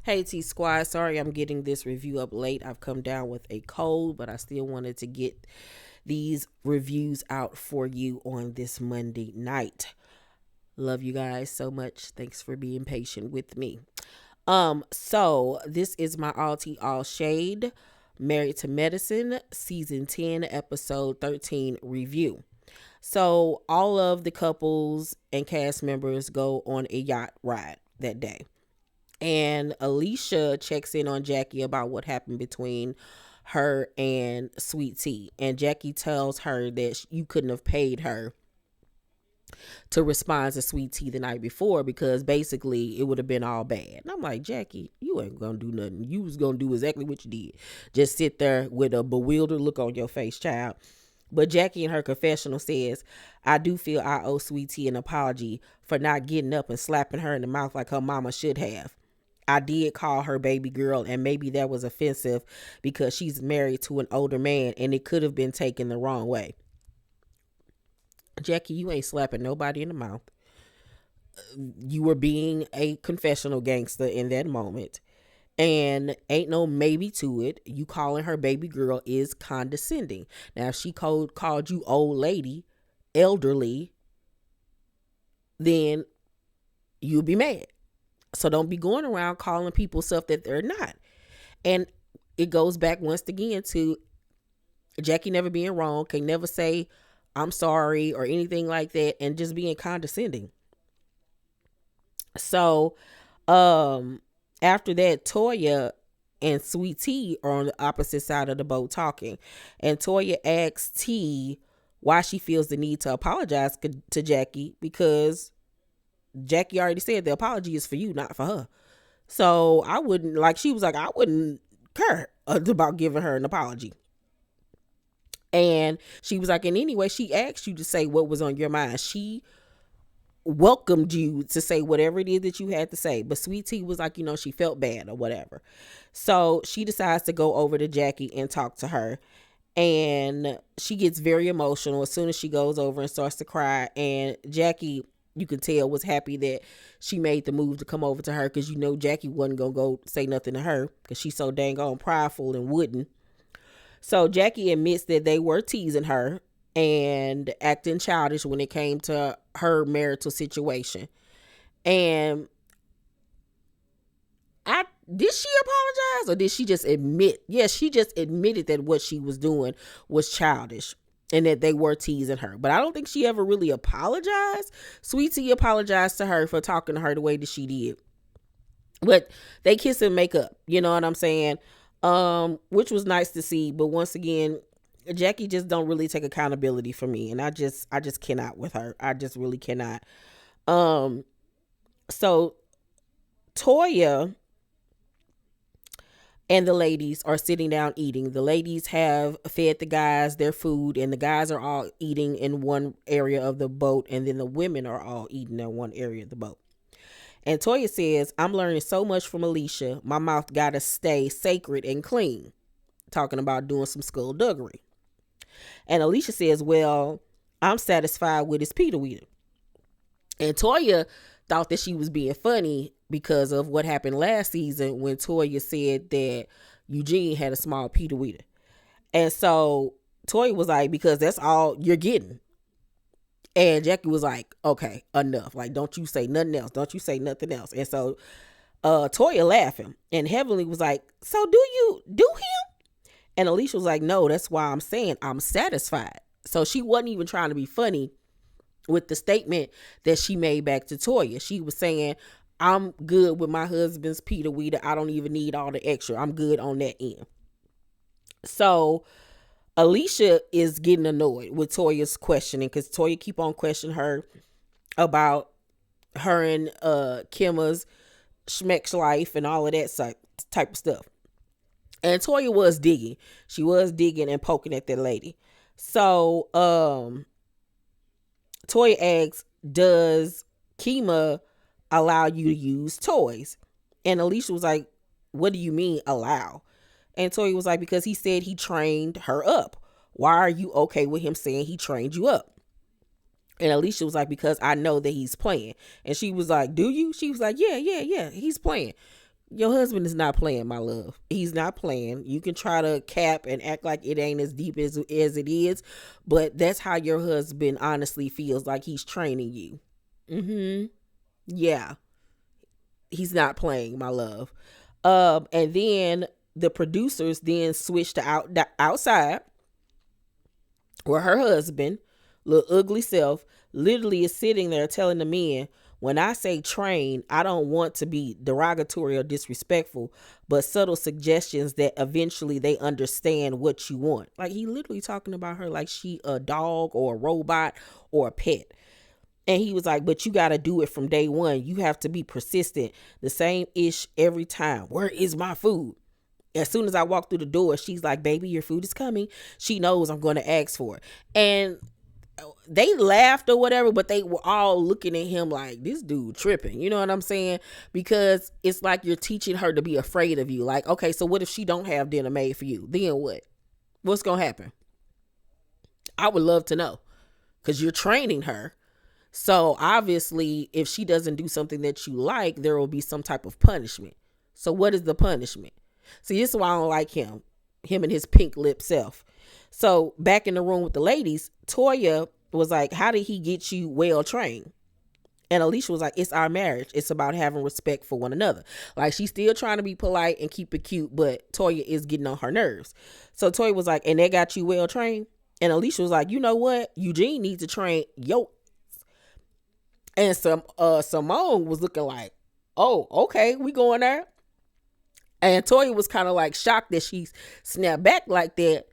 Hey T Squad, sorry I'm getting this review up late. I've come down with a cold, but I still wanted to get these reviews out for you on this Monday night. Love you guys so much. Thanks for being patient with me. So this is my All Tea All Shade Married to Medicine season 10 episode 13 review. So all of the couples and cast members go on a yacht ride that day. And Alicia checks in on Jackie about what happened between her and Sweet Tea. And Jackie tells her that you couldn't have paid her to respond to Sweet Tea the night before because basically it would have been all bad. And I'm like, Jackie, you ain't gonna do nothing. You was gonna do exactly what you did. Just sit there with a bewildered look on your face, child. But Jackie in her confessional says, I do feel I owe Sweet Tea an apology for not getting up and slapping her in the mouth like her mama should have. I did call her baby girl, and maybe that was offensive because she's married to an older man and it could have been taken the wrong way. Jackie, you ain't slapping nobody in the mouth. You were being a confessional gangster in that moment. And ain't no maybe to it. You calling her baby girl is condescending. Now, if she called you old lady, elderly, then you'll be mad. So don't be going around calling people stuff that they're not. And it goes back once again to Jackie never being wrong, can never say I'm sorry or anything like that, and just being condescending. So after that, Toya and Sweet Tea are on the opposite side of the boat talking. And Toya asks T why she feels the need to apologize to Jackie because Jackie already said the apology is for you, not for her. So I wouldn't, like, she was like, I wouldn't care about giving her an apology. And she was like, and anyway, she asked you to say what was on your mind. She welcomed you to say whatever it is that you had to say. But Sweet Tea was like, she felt bad or whatever. So she decides to go over to Jackie and talk to her. And she gets very emotional as soon as she goes over and starts to cry. And Jackie, you can tell, was happy that she made the move to come over to her because Jackie wasn't going to go say nothing to her because she's so dang on prideful and wouldn't. So Jackie admits that they were teasing her and acting childish when it came to her marital situation. And did she apologize or did she just admit? Yes, she just admitted that what she was doing was childish and that they were teasing her. But I don't think she ever really apologized. Sweet Tea apologized to her for talking to her the way that she did. But they kiss and make up, you know what I'm saying? Which was nice to see. But once again, Jackie just don't really take accountability for me. And I just cannot with her. I just really cannot. So Toya and the ladies are sitting down eating. The ladies have fed the guys their food, and the guys are all eating in one area of the boat, and then the women are all eating in one area of the boat. And Toya says, I'm learning so much from Alicia. My mouth gotta stay sacred and clean. Talking about doing some skullduggery. And Alicia says, well, I'm satisfied with his Peter Weeder. And Toya thought that she was being funny because of what happened last season when Toya said that Eugene had a small Peter Weeder. And so Toya was like, because that's all you're getting. And Jackie was like, okay, enough. Like, don't you say nothing else. Don't you say nothing else. And so Toya laughing. And Heavenly was like, so do you do him? And Alicia was like, no, that's why I'm saying I'm satisfied. So she wasn't even trying to be funny with the statement that she made back to Toya. She was saying, I'm good with my husband's Peter Weeder. I don't even need all the extra. I'm good on that end. So Alicia is getting annoyed with Toya's questioning because Toya keep on questioning her about her and Kema's schmeck's life and all of that type of stuff. And Toya was digging. She was digging and poking at that lady. So Toya asks, does Kema allow you to use toys? And Alicia was like, what do you mean allow? And Toya was like, because he said he trained her up. Why are you okay with him saying he trained you up? And Alicia was like, because I know that he's playing. And she was like, do you? She was like, yeah, he's playing. Your husband is not playing, my love. He's not playing. You can try to cap and act like it ain't as deep as it is, but that's how your husband honestly feels, like he's training you. Mm-hmm. Yeah, he's not playing, my love. And then the producers then switched to outside, where her husband, little ugly self, literally is sitting there telling the men, when I say train, I don't want to be derogatory or disrespectful, but subtle suggestions that eventually they understand what you want. Like, he literally talking about her like she a dog or a robot or a pet. And he was like, but you got to do it from day one. You have to be persistent. The same ish every time. Where is my food? As soon as I walk through the door, she's like, baby, your food is coming. She knows I'm going to ask for it. And they laughed or whatever, but they were all looking at him like, this dude tripping. You know what I'm saying? Because it's like you're teaching her to be afraid of you. Like, okay, so what if she don't have dinner made for you? Then what? What's going to happen? I would love to know, because you're training her. So obviously, if she doesn't do something that you like, there will be some type of punishment. So what is the punishment? See, this is why I don't like him and his pink lip self. So back in the room with the ladies, Toya was like, how did he get you well trained? And Alicia was like, it's our marriage. It's about having respect for one another. Like, she's still trying to be polite and keep it cute, but Toya is getting on her nerves. So Toya was like, and they got you well trained? And Alicia was like, you know what? Eugene needs to train yo. And Simone was looking like, oh, okay, we going there. And Toya was kind of like shocked that she snapped back like that,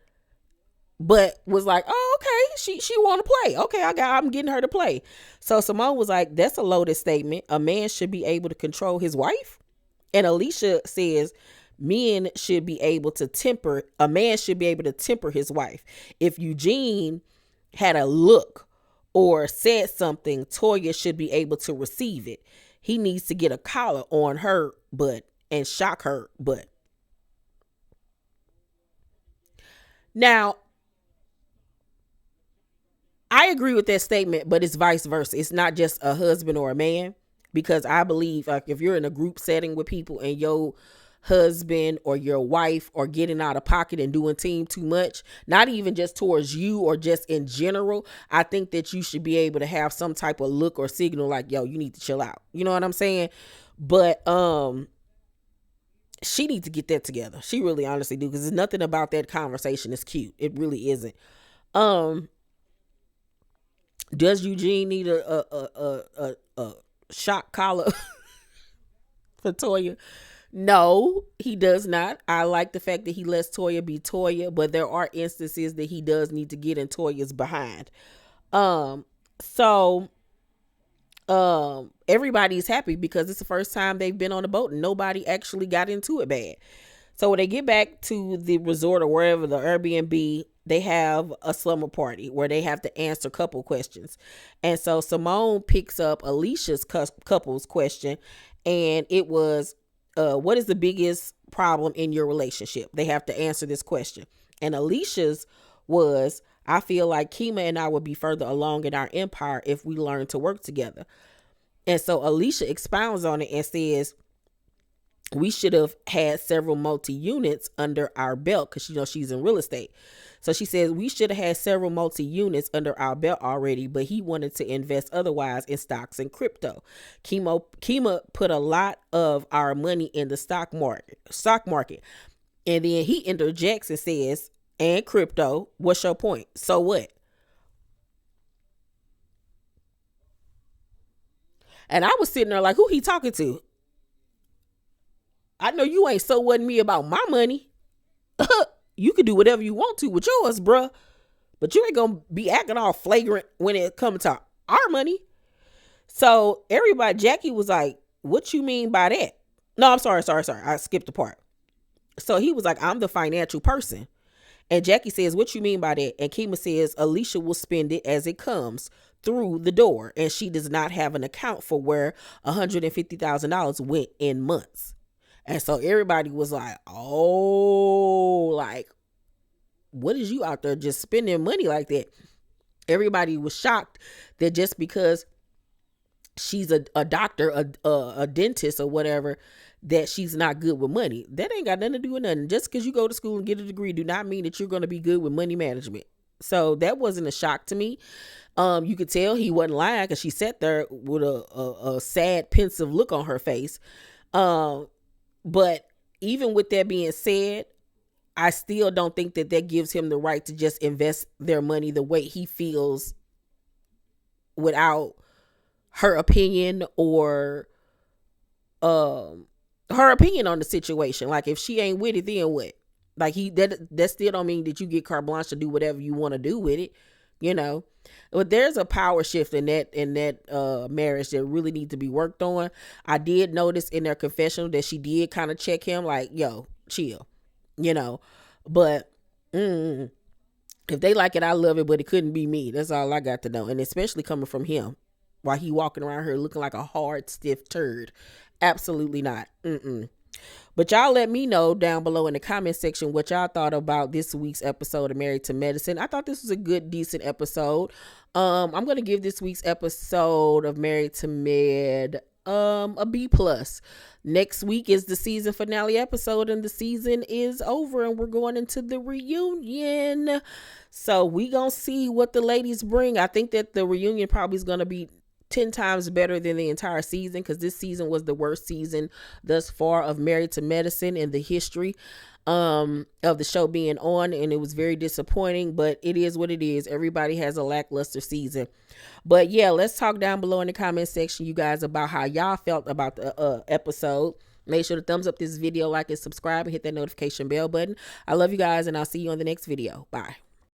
but was like, oh, okay, she want to play. Okay, I'm getting her to play. So Simone was like, that's a loaded statement. A man should be able to control his wife. And Alicia says, a man should be able to temper his wife. If Eugene had a look or said something, Toya should be able to receive it. He needs to get a collar on her butt and shock her butt. Now, I agree with that statement, but it's vice versa. It's not just a husband or a man, because I believe, like, if you're in a group setting with people and your husband or your wife are getting out of pocket and doing team too much, not even just towards you or just in general, I think that you should be able to have some type of look or signal like, yo, you need to chill out. You know what I'm saying? But she needs to get that together. She really honestly do, because there's nothing about that conversation is cute. It really isn't. Does Eugene need a shock collar for Toya? No, he does not. I like the fact that he lets Toya be Toya, but there are instances that he does need to get in Toya's behind. So everybody's happy because it's the first time they've been on a boat and nobody actually got into it bad. So when they get back to the resort or wherever, the Airbnb, they have a slumber party where they have to answer couple questions. And so Simone picks up Alicia's couples question, and it was, what is the biggest problem in your relationship? They have to answer this question. And Alicia's was, I feel like Kema and I would be further along in our empire if we learn to work together. And so Alicia expounds on it and says, we should have had several multi-units under our belt, because she's in real estate. So she says we should have had several multi-units under our belt already, but he wanted to invest otherwise in stocks and crypto. Kema put a lot of our money in the stock market. And then he interjects and says, and crypto, what's your point? So what? And I was sitting there like, who he talking to? I know you ain't so wasn't me about my money. You can do whatever you want to with yours, bruh. But you ain't going to be acting all flagrant when it comes to our money. So everybody, Jackie was like, what you mean by that? No, I'm sorry. I skipped the part. So he was like, I'm the financial person. And Jackie says, what you mean by that? And Kema says, Alicia will spend it as it comes through the door. And she does not have an account for where $150,000 went in months. And so everybody was like, oh, like, what is you out there just spending money like that? Everybody was shocked that just because she's a doctor, a dentist or whatever, that she's not good with money. That ain't got nothing to do with nothing. Just because you go to school and get a degree do not mean that you're going to be good with money management. So that wasn't a shock to me. You could tell he wasn't lying because she sat there with a sad, pensive look on her face. But even with that being said, I still don't think that that gives him the right to just invest their money the way he feels without her opinion or her opinion on the situation. Like if she ain't with it, then what? Like that still don't mean that you get carte blanche to do whatever you want to do with it, you know. But there's a power shift in that marriage that really needs to be worked on. I did notice in their confessional that she did kind of check him like, yo, chill, you know. But if they like it, I love it, but it couldn't be me. That's all I got to know. And especially coming from him while he walking around here looking like a hard, stiff turd. Absolutely not. But y'all let me know down below in the comment section what y'all thought about this week's episode of Married to Medicine. I thought this was a good, decent episode. I'm going to give this week's episode of Married to Med a B+. Next week is the season finale episode and the season is over and we're going into the reunion. So we gonna see what the ladies bring. I think that the reunion probably is going to be 10 times better than the entire season, because this season was the worst season thus far of Married to Medicine in the history of the show being on, and it was very disappointing, but it is what it is. Everybody has a lackluster season. But yeah, let's talk down below in the comment section, you guys, about how y'all felt about the episode. Make sure to thumbs up this video, like and subscribe, and hit that notification bell button. I love you guys, and I'll see you on the next video. Bye.